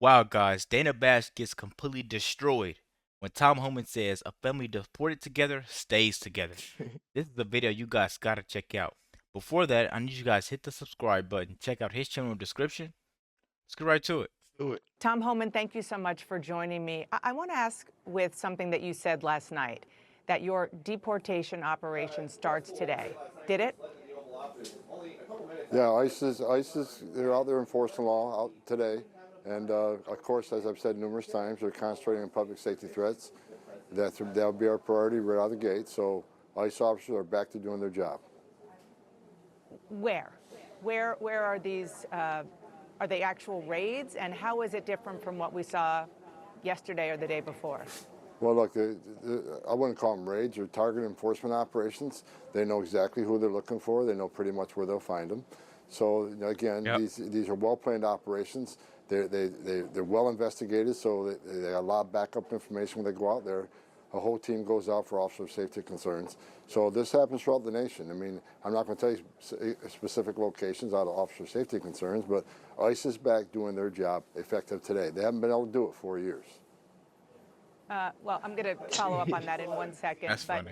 Wow, guys, Dana Bash gets completely destroyed when Tom Homan says a family deported together stays together. This is a video you guys gotta check out. Before that, I need you guys to hit the subscribe button, check out his channel description. Let's get right to it. Do it. Tom Homan, thank you so much for joining me. I want to ask with something that you said last night, that your deportation operation starts today. Did it? Yeah, ISIS, they're out there enforcing law out today. And of course, as I've said numerous times, they're concentrating on public safety threats. That'll be our priority right out of the gate. So ICE officers are back to doing their job. Where? Where are these, are they actual raids? And how is it different from what we saw yesterday or the day before? Well, look, I wouldn't call them raids. They're target enforcement operations. They know exactly who they're looking for. They know pretty much where they'll find them. So, again, these are well-planned operations. They're well investigated, so they got a lot of backup information when they go out there. A whole team goes out for officer safety concerns. So this happens throughout the nation. I mean, I'm not going to tell you specific locations out of officer safety concerns, but ICE is back doing their job effective today. They haven't been able to do it 4 years. Well, I'm going to follow up on that in 1 second. That's but funny.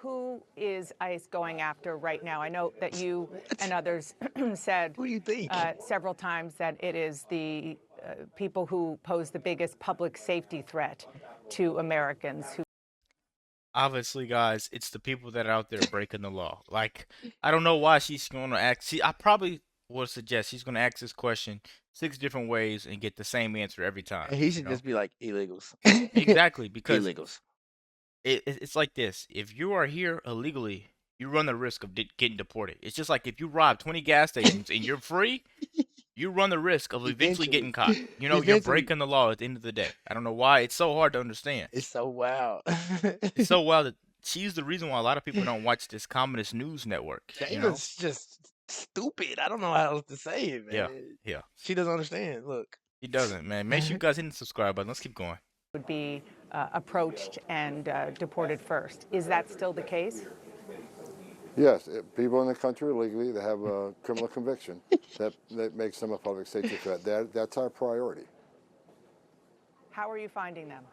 Who is ICE going after right now? I know that you and others said Who do you think? Several times that it is the people who pose the biggest public safety threat to Americans. Obviously, guys, it's the people that are out there breaking the law. Like, I don't know why she's going to ask. I probably would suggest she's going to ask this question 6 different ways and get the same answer every time. And he should just be like illegals. Exactly, because illegals. it's like this. If you are here illegally, you run the risk of getting deported. It's just like if you rob 20 gas stations and you're free, you run the risk of eventually getting caught. You know, you're breaking the law at the end of the day. I don't know why. It's so hard to understand. It's so wild. It's so wild that she's the reason why a lot of people don't watch this communist news network. Dana's just stupid. I don't know how else to say it, man. Yeah. She doesn't understand. Look. He doesn't, man. Make sure you guys hit the subscribe button. Let's keep going. Would be approached and deported first. Is that still the case? Yes, people in the country illegally that have a criminal conviction that makes them a public safety threat. That's our priority. How are you finding them?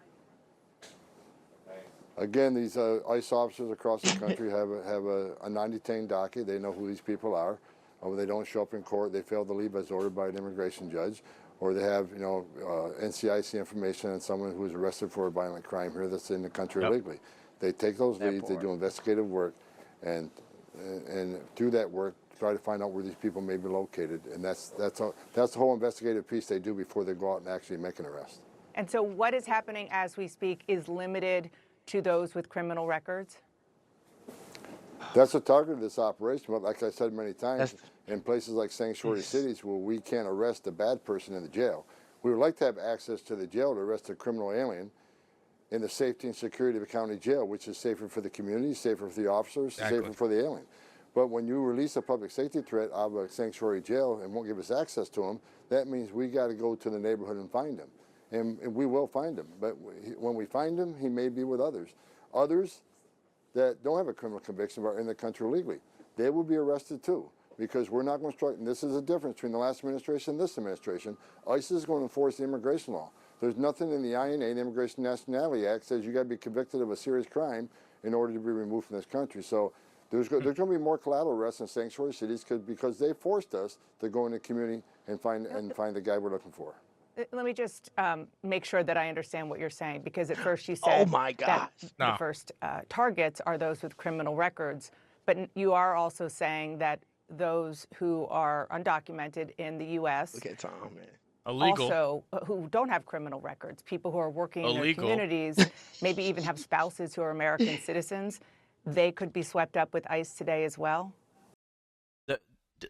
Again, these ICE officers across the country have a 90-10 docket. They know who these people are. When they don't show up in court, they fail to leave as ordered by an immigration judge, or they have, NCIC information on someone who was arrested for a violent crime here that's in the country illegally. They take those leads, they do investigative work, and through that work, try to find out where these people may be located. And that's the whole investigative piece they do before they go out and actually make an arrest. And so what is happening as we speak is limited to those with criminal records? That's the target of this operation, but like I said many times, in places like sanctuary cities where we can't arrest a bad person in the jail, we would like to have access to the jail to arrest a criminal alien in the safety and security of a county jail, which is safer for the community, safer for the officers, safer for the alien. But when you release a public safety threat out of a sanctuary jail and won't give us access to him, that means we got to go to the neighborhood and find him. And we will find him. But when we find him, he may be with others. Others that don't have a criminal conviction but are in the country illegally, they will be arrested too. Because we're not going to strike, and this is the difference between the last administration and this administration. ICE is going to enforce the immigration law. There's nothing in the INA, the Immigration Nationality Act, says you got to be convicted of a serious crime in order to be removed from this country. So there's going to be more collateral arrests in sanctuary cities because they forced us to go in the community and find the guy we're looking for. Let me just make sure that I understand what you're saying, because at first you said that the first targets are those with criminal records, but you are also saying that those who are undocumented in the U.S. Look at Tom, man. Illegal. Also who don't have criminal records, people who are working in their communities, maybe even have spouses who are American citizens, they could be swept up with ICE today as well?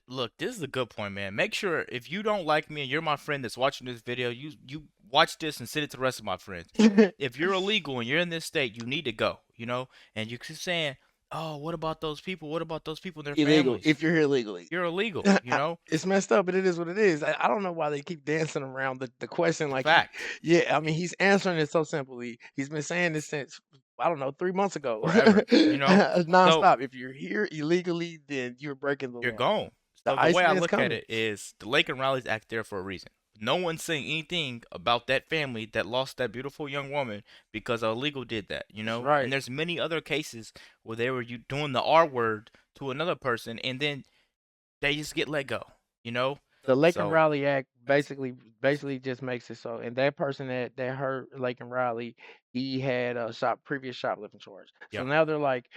Look, this is a good point, man. Make sure if you don't like me and you're my friend that's watching this video, you watch this and send it to the rest of my friends. If you're illegal and you're in this state, you need to go, and you keep saying, oh, what about those people? What about those people and their families? If you're here illegally. You're illegal, It's messed up, but it is what it is. I don't know why they keep dancing around the question like Fact. I mean, he's answering it so simply. He's been saying this since, I don't know, 3 months ago. Forever, nonstop. If you're here illegally, then you're breaking the law. You're gone. So the way I look at it is the Lake and Riley's Act there for a reason. No one's saying anything about that family that lost that beautiful young woman because a illegal did that, you That's know? And right. there's many other cases where they were doing the R word to another person and then they just get let go, you know? The Lake and So, Raleigh Act basically just makes it so, and that person that hurt Lake and Raleigh, he had a previous shoplifting charge. So yeah. now they're like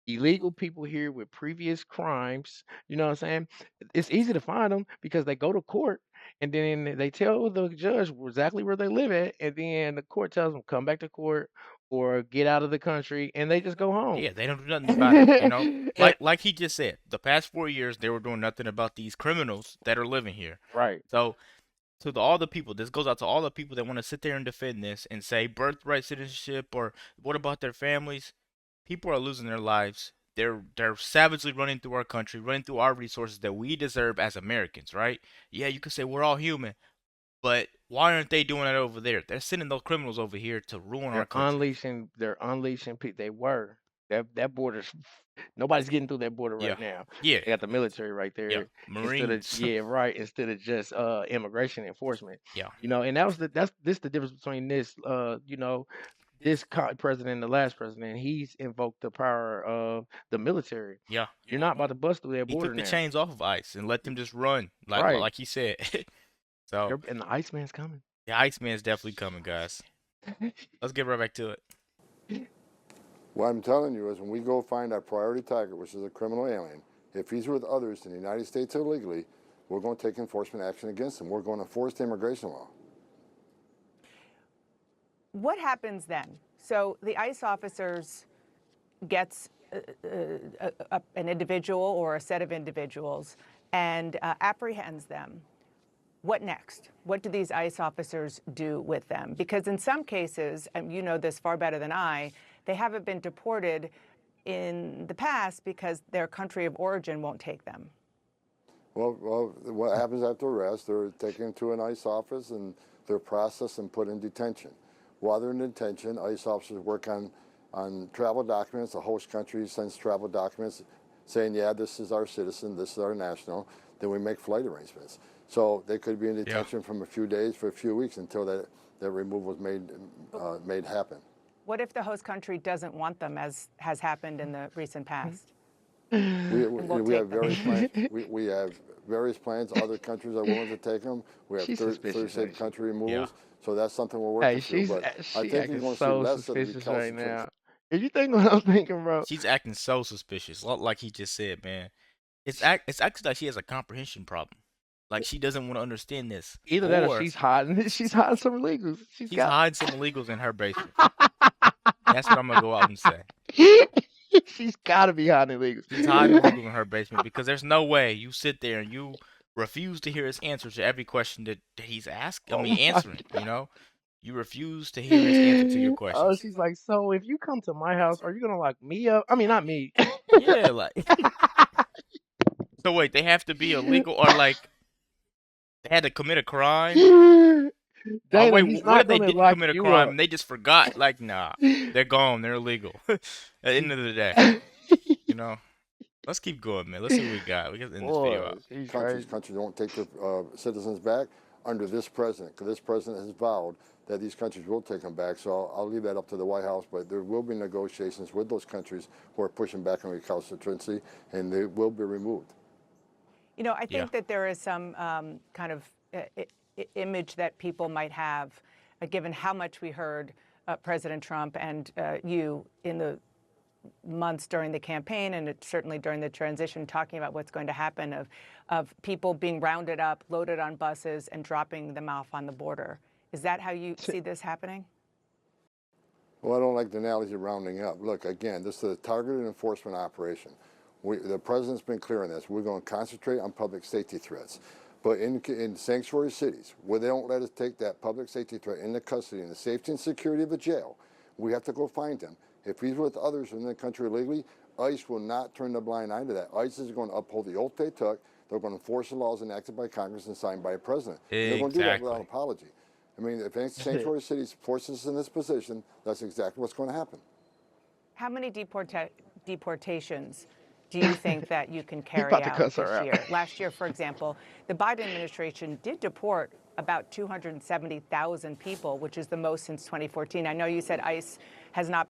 illegal people here with previous crimes. You know what I'm saying? It's easy to find them because they go to court and then they tell the judge exactly where they live at, and then the court tells them come back to court or get out of the country, and they just go home. Yeah, they don't do nothing about it, you know? And- Like he just said, the past 4 years they were doing nothing about these criminals that are living here. right. So all the people, this goes out to all the people that want to sit there and defend this and say birthright citizenship or what about their families? People are losing their lives. They're savagely running through our country, running through our resources that we deserve as Americans, right? Yeah, you could say we're all human, but why aren't they doing that over there? They're sending those criminals over here to ruin our country. They're unleashing people. They were. That border's nobody's getting through that border Yeah, right now. yeah, They got the military right yeah. there instead of Marines. instead of just immigration enforcement. Yeah, You know, and that's the difference between this president and the last president. He's invoked the power of the military. yeah. You're not about to bust through that He border took the now. chains off of ICE and let them just run, Right. like he said. So And the Iceman's coming. the Iceman's definitely coming, guys. Let's get right back to it. What I'm telling you is when we go find our priority target, which is a criminal alien, if he's with others in the United States illegally, we're going to take enforcement action against him. We're going to enforce the immigration law. What happens then? So the ICE officers gets an individual or a set of individuals and apprehends them. What next? What do these ICE officers do with them? Because in some cases, and you know this far better than I, they haven't been deported in the past because their country of origin won't take them. Well, what happens after arrest? They're taken to an ICE office and they're processed and put in detention. While they're in detention, ICE officers work on travel documents. The host country sends travel documents saying, yeah, this is our citizen, this is our national. Then we make flight arrangements. So they could be in detention from a few days for a few weeks until that removal was made happen. What if the host country doesn't want them, as has happened in the recent past? We have various plans. We have various plans. Other countries are willing to take them. We have third state country removals. Yeah. So that's something we're working through. But I think he's going to see less of the right now. If you think what I'm thinking, bro. She's acting so suspicious, like he just said, man. It's actually like she has a comprehension problem. Like she doesn't want to understand this. Either that or she's hiding some illegals. She's hiding some illegals in her basement. That's what I'm gonna go out and say. She's got to be hiding illegals. She's hiding illegals in her basement because there's no way you sit there and you refuse to hear his answer to every question that he's answering. You know, you refuse to hear his answer to your questions. Oh, she's like, so if you come to my house, are you gonna lock me up? I mean, not me. Yeah, like. So wait, they have to be illegal or like they had to commit a crime? Oh, wait, what if they didn't commit a crime and they just forgot? Like, nah, they're gone. They're illegal. At the end of the day, you know. Let's keep going, man. Let's see what we got. We got to end this video out. Countries don't take their citizens back under this president, because this president has vowed that these countries will take them back. So I'll leave that up to the White House, but there will be negotiations with those countries who are pushing back on recalcitrancy, and they will be removed. You know, I think that there is some kind of image that people might have, given how much we heard President Trump and you in the months during the campaign and certainly during the transition talking about what's going to happen of people being rounded up, loaded on buses, and dropping them off on the border. Is that how you see this happening? Well, I don't like the analogy of rounding up. Look, again, this is a targeted enforcement operation. The president's been clear on this. We're going to concentrate on public safety threats. But in sanctuary cities, where they don't let us take that public safety threat into custody and the safety and security of a jail, we have to go find him. If he's with others in the country illegally, ICE will not turn the blind eye to that. ICE is going to uphold the oath they took. They're going to enforce the laws enacted by Congress and signed by a president. Exactly. They're going to do that without apology. I mean, if any sanctuary cities force us in this position, that's exactly what's going to happen. How many deportations do you think that you can carry out this year? Last year, for example, the Biden administration did deport about 270,000 people, which is the most since 2014. I know you said ICE has not.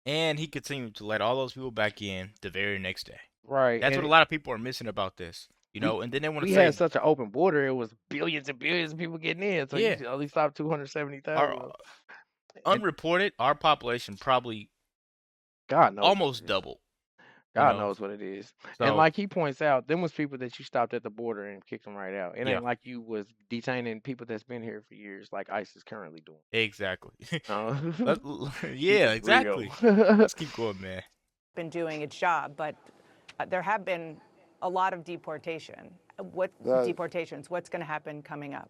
And he continued to let all those people back in the very next day. Right. That's what And a lot of people are missing about this. You know, and then they want to we say, had such an open border, it was billions and billions of people getting in. So yeah, you only stopped 270,000. our unreported, our population probably God knows almost doubled. God knows what it is. And So like he points out, them was people that you stopped at the border and kicked them right out. It yeah, ain't like you was detaining people that's been here for years like ICE is currently doing. exactly. Keep Yeah, it real. exactly. Let's keep going, man. Been doing its job, but there have been a lot of deportation. Deportations? What's going to happen coming up?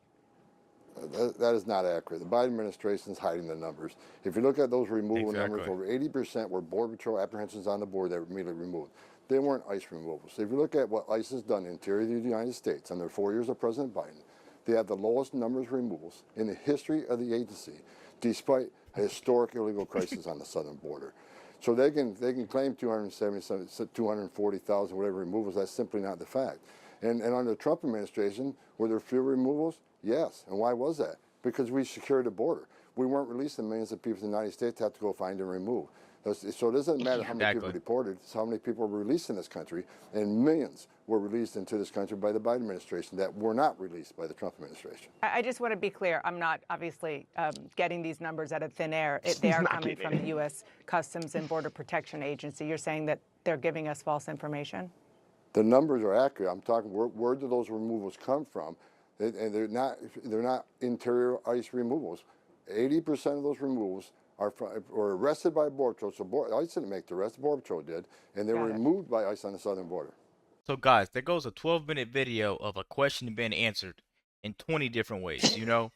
That is not accurate. The Biden administration is hiding the numbers. If you look at those removal numbers, over 80% were Border Patrol apprehensions on the border that were immediately removed. They weren't ICE removals. If you look at what ICE has done in the interior of the United States under 4 years of President Biden, they have the lowest numbers of removals in the history of the agency, despite a historic illegal crisis on the southern border. So they can claim 240,000, whatever removals. That's simply not the fact. And under the Trump administration, were there fewer removals? Yes. And why was that? Because we secured the border. We weren't releasing millions of people in the United States to have to go find and remove. So it doesn't matter how many people were deported, it's how many people were released in this country, and millions were released into this country by the Biden administration that were not released by the Trump administration. I just want to be clear. I'm not obviously getting these numbers out of thin air. They are coming from the U.S. Customs and Border Protection Agency. You're saying that they're giving us false information? The numbers are accurate. I'm talking, where do those removals come from? And they're not interior ICE removals. 80% of those removals were arrested by Border Patrol. So ICE didn't make the arrest, Border Patrol did, and they were removed by ICE on the southern border. So guys, there goes a 12-minute video of a question being answered in 20 different ways, you know?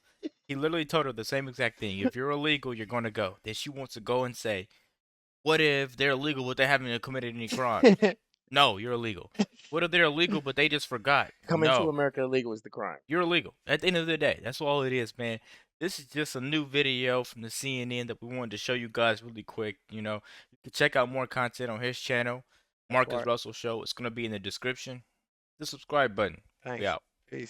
He literally told her the same exact thing. If you're illegal, you're going to go. Then she wants to go and say, what if they're illegal but they haven't committed any crime? No, you're illegal. What if they're illegal but they just forgot? Coming to America illegal is the crime. You're illegal. At the end of the day, that's all it is, man. This is just a new video from the CNN that we wanted to show you guys really quick. You know, you can check out more content on his channel, Marcus Russell Show. It's going to be in the description. The subscribe button. Thanks. We out.